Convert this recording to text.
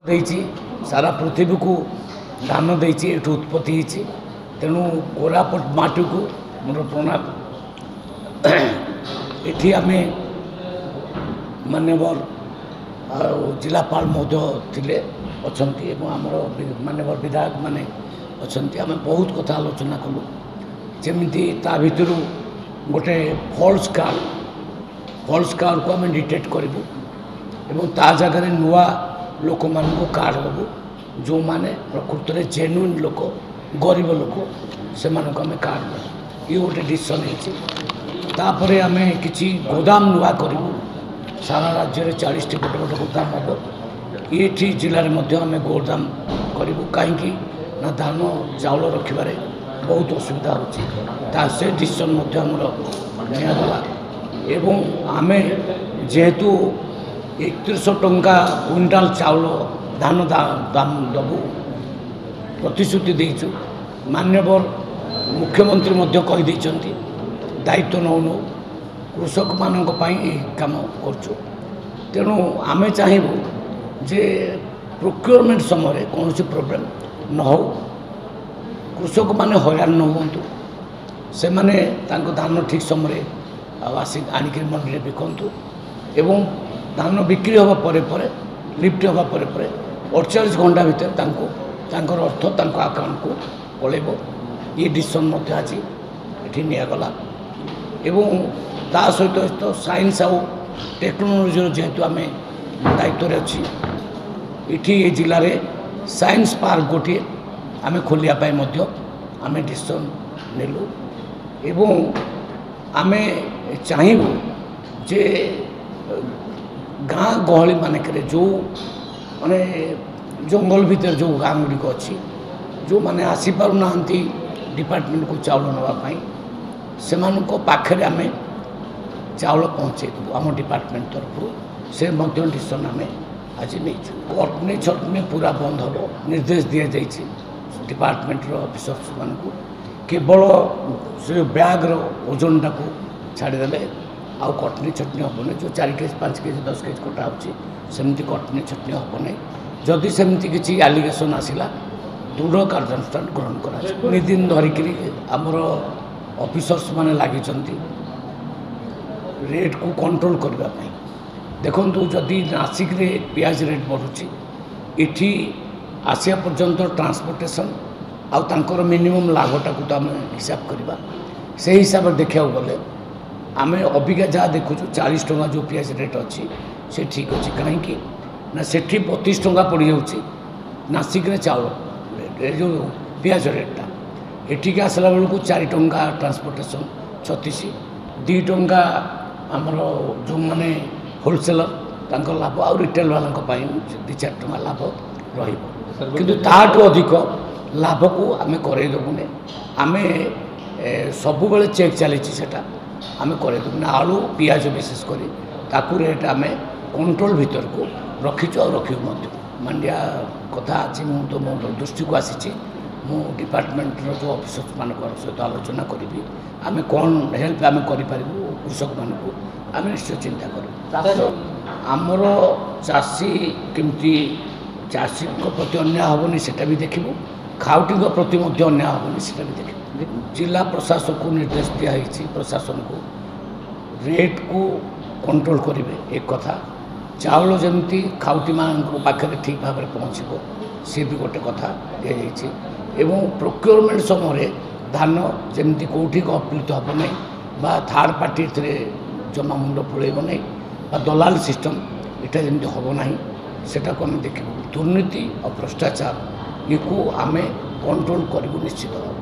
देइछि सारा पृथ्वी को धान देइछि एठु उत्पत्ति होइछि तेणु कोरापुट माटी को मोर प्रणाम। एठी आमे मान्यवर जिलापाल महोदय थिले अछंती एवं आमर मान्यवर विधायक माने अछंती आमे बहुत कथा आलोचना कलु जेमिति ता भितरु गोटे फॉल्स कार्ड को आमे डिटेक्ट करिबु एवं ता जगह नुआ लोक मान को कार्ड देबू जो माने प्रकृत में जेन्युइन लोक गरीब लोक से आम कार्ड देबू ये गोटे डिसीजन होपर आम कि गोदाम नुआ करूँ सारा राज्य में 40 बड़ बड़ गोदाम हम ये जिले में आम गोदाम करूँ कहीं ना धान चाउल रखिबारे बहुत असुविधा होसे डिसीजन निगला एवं आम जेहेतु 3100 टंका क्विंटाल चाउल धान दाम दबू प्रतिश्रुति देचु मान्यवर मुख्यमंत्री कहीदे दायित्व नौ कृषक मान काम करचु तेणु आम चाहबू जे प्रोक्योरमेंट समय कौन प्रोब्लेम न हो कृषक माने हैरान न हूँ से माने धान ठीक समय आसिक आणिक मंडी में बिकतु एवं धान बिक्री होगा पर लिफ्ट होगा पर 48 घंटा भीतर अर्थ अकाउंट को पलैब ये डिसीजन आज ये निगला एवं ता सहित साइंस आउ टेक्नोलोजी जेहेतु आम दायित्व अच्छी ये जिले में साइंस पार्क गोटे आम खोलियापाई आम डिसीजन नेलु एवं आम चाहबू जे गाँ गहली मानक जो माने जंगल भीतर जो गाँ गुड़िक अच्छी जो मैंने आसीपार ना डिपार्टमेंट को चाउल नापी से पाखे आम चाउल पहुँचेबू आम डिपार्टमेंट तरफ से डिसीजन आम आज नहीं कटनी छटनी पूरा बंद हम निर्देश दि जाइए डिपार्टमेंट ऑफिसर्स मान केवल से बैग्र ओजन टाक छाड़देले आउ कटनी छटनी हेनी जो 4 केजी 5 केजी 10 केजी कटा होमती कटनी छटनी हम ना जदि सेमती किसी आलिगेसन आसला दृढ़ कार्यानुष्ठान ग्रहण कर दिन धरिक आमर ऑफिसर्स माने लगी रेट को कंट्रोल करने देखु जदि नासिक रे पियाज रेट बढ़ुची इठी आसिया पर्यंत ट्रांसपोर्टेशन आउर मिनिमम लाभटा को तो आम हिसाब करवा से हिसाब से देखा गले आम अबिका जहाँ देखु 40 टंका जो पियाज रेट अच्छी से ठीक अच्छे कहीं ना से 32 टंका पड़ जाऊँगी नासिक रे चाउल रेट जो पियाज रेटा एटिक आसला बेलू 4 टंका ट्रांसपोर्टेशन 36 2 टंका आमर जो मैंने होलसेलर लाभ आ रिटेल वाला 2-4 टंका लाभ रु ताठू अधिक लाभ को आम करदेबुने आम सब बेले चेक चली आम करदेबुने आलू पियाज विशेषकर ताकू रेट आम कंट्रोल भीतर को रखीचु और रखू मांडिया कथा आज तो मो दृष्टि को आसी मु डिपार्टमेंट जो ऑफिसर्स मान सहित आलोचना करी आम कौन हेल्प आम कर कृषक मान आम निश्चय चिंता करूँ आमर चाषी केमती चाषी प्रति अन्याय हेनी से भी देखू खाउटी प्रति अन्याय हेनी से भी देखू जिला प्रशासन को निर्देश दिखाई प्रशासन को रेट को कंट्रोल करेंगे एक कथा चाउल जमी खाउटी मान पाखे ठीक भाव में पहुँचब सी भी गोटे कथा दिखाई एवं प्रोक्योरमेंट समय धान जमी कौटी अपीड़ित हम ना थर्ड पार्टी जमा मुंड फुलेब ना दलाल सिस्टम यहाँ जमी हम ना सेटा को आम देखू दुर्नीति और भ्रष्टाचार ये को आम कंट्रोल करूँ निश्चित।